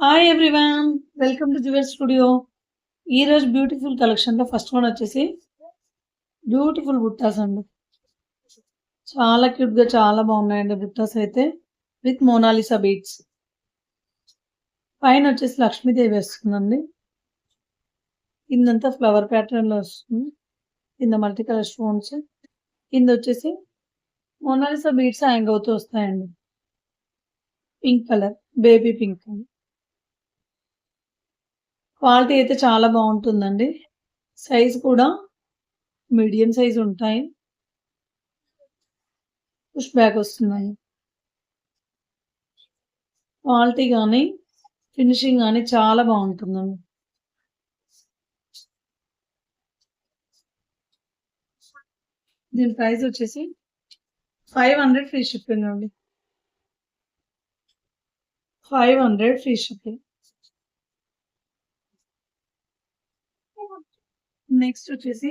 Hi everyone, welcome to jewel studio. ఈరోజు beautiful కలెక్షన్లో first one వచ్చేసి బ్యూటిఫుల్ బుట్టాస్ అండి. చాలా క్యూట్గా చాలా బాగున్నాయండి బుట్టాస్ అయితే, విత్ మోనాలిసా బీడ్స్. పైన వచ్చేసి లక్ష్మీదేవి వస్తుందండి. కిందంతా ఫ్లవర్ ప్యాటర్న్లో వస్తుంది. కింద మల్టీ కలర్ స్టోన్స్, కింద వచ్చేసి మోనాలిసా బీడ్స్ హ్యాంగ్ అవుతూ వస్తాయండి. Pink colour, baby pink. Quality అయితే చాలా బాగుంటుందండి. సైజ్ కూడా మీడియం సైజ్ ఉంటాయి. పుష్ బ్యాక్ వస్తుందండి. క్వాలిటీ కానీ ఫినిషింగ్ కానీ చాలా బాగుంటుందండి. దీని ప్రైస్ వచ్చేసి 500 ఫ్రీ షిప్పింగ్ అండి. 500 ఫ్రీ షిప్పింగ్. నెక్స్ట్ వచ్చేసి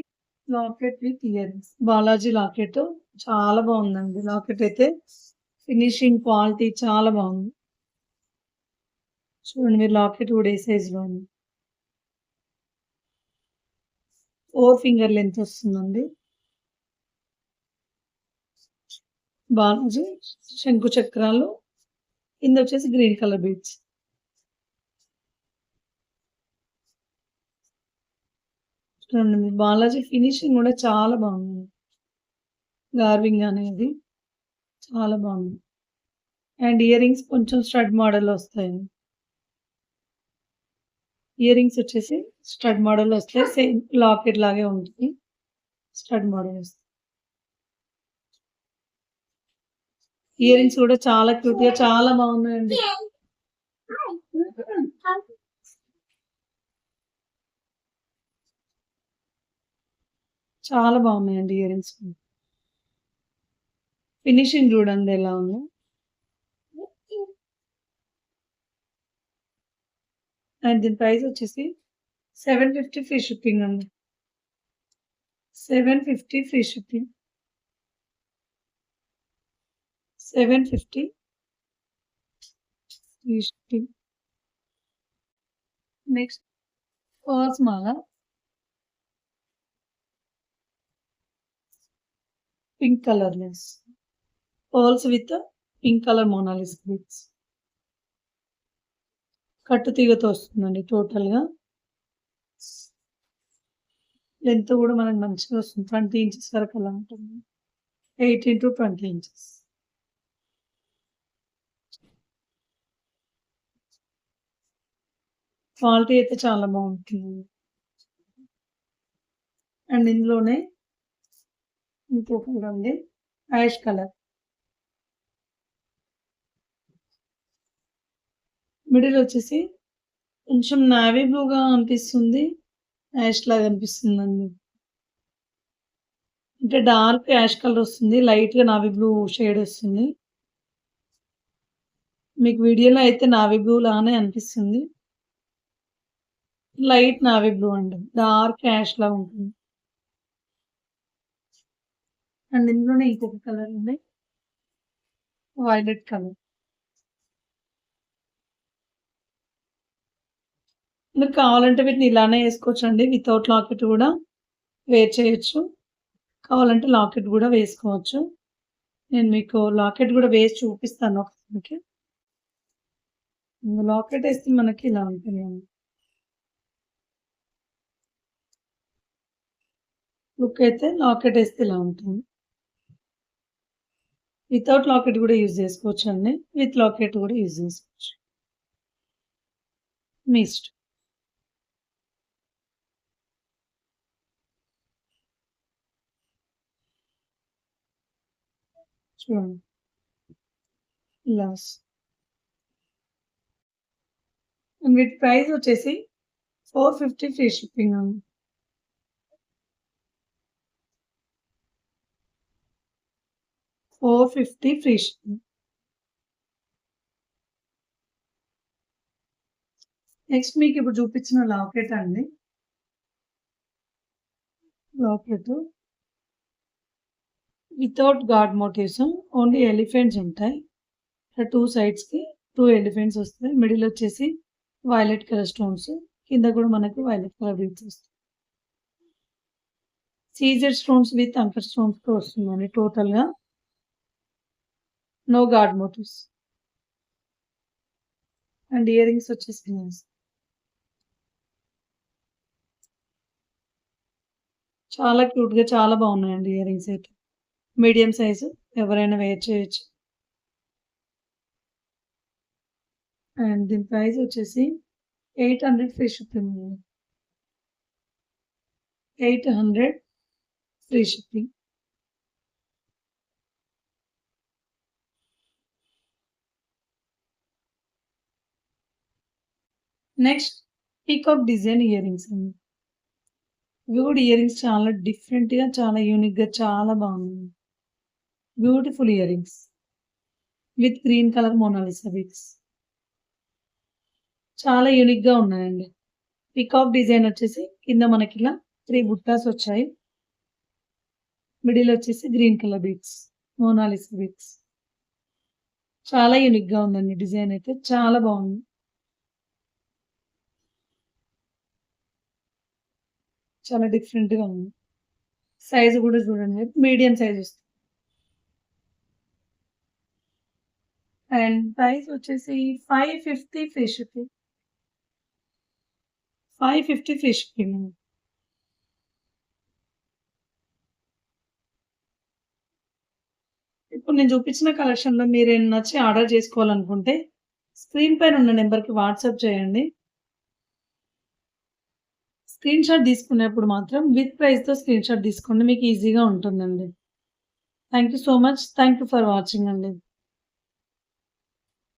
locket with ear rings. Balaji locket చాలా బాగుందండి. లాకెట్ అయితే ఫినిషింగ్ క్వాలిటీ చాలా బాగుంది. చూడండి, మీరు లాకెట్ కూడా ఏ సైజ్ లో ఉంది. 4 ఫింగర్ లెంత్ వస్తుందండి. బాలాజీ శంకు చక్రాలు, కింద వచ్చేసి గ్రీన్ కలర్ బీడ్స్. చూడండి, బాలాజీ ఫినిషింగ్ కూడా చాలా బాగుంది. గార్వింగ్ అనేది చాలా బాగుంది. అండ్ ఇయర్ రింగ్స్ కొంచెం స్టడ్ మోడల్ వస్తాయండి. ఇయర్ రింగ్స్ వచ్చేసి స్టడ్ మోడల్ వస్తాయి. సేమ్ లాకెట్ లాగే ఉంటుంది. స్టడ్ మోడల్ వస్తాయి. ఇయర్ రింగ్స్ కూడా చాలా క్యూట్ గా చాలా బాగున్నాయండి. చాలా బాగున్నాయండి ఇయర్ రింగ్స్. ఫినిషింగ్ చూడండి ఎలా ఉందో. అండ్ దీని ప్రైస్ వచ్చేసి 750 ఫ్రీ షిప్పింగ్ అండి. 750 free shipping. 750 free shipping. Next pearls మాల, pink colour less pearls with pink colour Monalisa beads. కట్టు తీగతో వస్తుందండి. టోటల్ గా లెంత్ కూడా మనకు మంచిగా వస్తుంది. 20 ఇంచెస్ వరకు అలా ఉంటుంది. 18 to 20 ఇంచెస్. క్వాలిటీ అయితే చాలా బాగుంటుంది. అండ్ ఇందులోనే ఇంకొకటి ఉంది, యాష్ కలర్. మిడిల్ వచ్చేసి కొంచెం నావీ బ్లూగా అనిపిస్తుంది, యాష్ లాగా అనిపిస్తుందండి. అంటే డార్క్ యాష్ కలర్ వస్తుంది, లైట్ గా నావీ బ్లూ షేడ్ వస్తుంది. మీకు వీడియోలో అయితే నావీ బ్లూ లానే అనిపిస్తుంది. లైట్ నావీ బ్లూ అండి, డార్క్ యాష్ లా ఉంటుంది. అండ్ ఇందులోనే ఇంకొక కలర్ ఉంది, వైలెట్ కలర్. మీరు కావాలంటే వీటిని ఇలానే వేసుకోవచ్చు అండి. వితౌట్ లాకెట్ కూడా వేర్ చేయొచ్చు. కావాలంటే లాకెట్ కూడా వేసుకోవచ్చు. నేను మీకు లాకెట్ కూడా వేసి చూపిస్తాను ఒకసారికి. లాకెట్ వేస్తే మనకి ఇలా ఉంటుంది. లుక్ అయితే లాకెట్ వేస్తే ఇలా ఉంటుంది. వితౌట్ లాకెట్ కూడా యూజ్ చేసుకోవచ్చు అండి. విత్ లాకెట్ కూడా యూజ్ చేసుకోవచ్చు. మీ ఇష్టం. చూడండి ఇలా. వీటి ప్రైస్ వచ్చేసి 450 ఫ్రీ షిప్పింగ్ అండి. 450 ఫ్రీ షిప్పింగ్. నెక్స్ట్ మీకు ఇప్పుడు చూపించిన లాకెట్ అండి. Locket without god motifs, only elephants ఉంటాయి. 2 సైడ్స్ కి 2 ఎలిఫెంట్స్ వస్తాయి. మిడిల్ వచ్చేసి వైలెట్ కలర్ స్టోన్స్. కింద కూడా మనకి వైలెట్ కలర్ బీడ్స్ వస్తాయి. సీజెడ్ స్టోన్స్ విత్ అంకర్ స్టోన్స్‌తో వస్తుందండి టోటల్‌గా. No god motifs. And earrings వచ్చేసి చాలా క్యూట్‌గా చాలా బాగున్నాయండి ఇయర్ రింగ్స్ అయితే. మీడియం సైజు ఎవరైనా వేర్ చేయొచ్చు. అండ్ దీని ప్రైస్ వచ్చేసి 800 free shipping. 800 free shipping. Next peacock design earrings అండి. ఇవి కూడా ఇయర్ రింగ్స్ చాలా డిఫరెంట్‌గా, చాలా యూనిక్‌గా చాలా బాగున్నాయి. Beautiful earrings with green colour Mona Lisa beads. చాలా యూనిక్‌గా ఉన్నాయండి. పీకాక్ డిజైన్ వచ్చేసి కింద మనకి ఇలా 3 బుట్టాస్ వచ్చాయి. మిడిల్ వచ్చేసి green colour beads. Mona Lisa beads. చాలా యూనిక్‌గా ఉందండి డిజైన్ అయితే. చాలా బాగుంది. చాలా డిఫరెంట్‌గా ఉంది. సైజ్ కూడా చూడండి మీడియం సైజ్ వస్తుంది. అండ్ ప్రైస్ వచ్చేసి 550 ఫ్రీ షిప్పింగ్. 550 free shipping. ఇప్పుడు నేను చూపించిన కలెక్షన్‌లో మీరేం నచ్చి ఆర్డర్ చేసుకోవాలనుకుంటే స్క్రీన్ పైన ఉన్న నంబర్‌కి వాట్సాప్ చేయండి. స్క్రీన్ షాట్ తీసుకునేప్పుడు మాత్రం విత్ ప్రైస్‌తో స్క్రీన్ షాట్ తీసుకోండి. మీకు ఈజీగా ఉంటుందండి. Thank you so much. Thank you for watching అండి.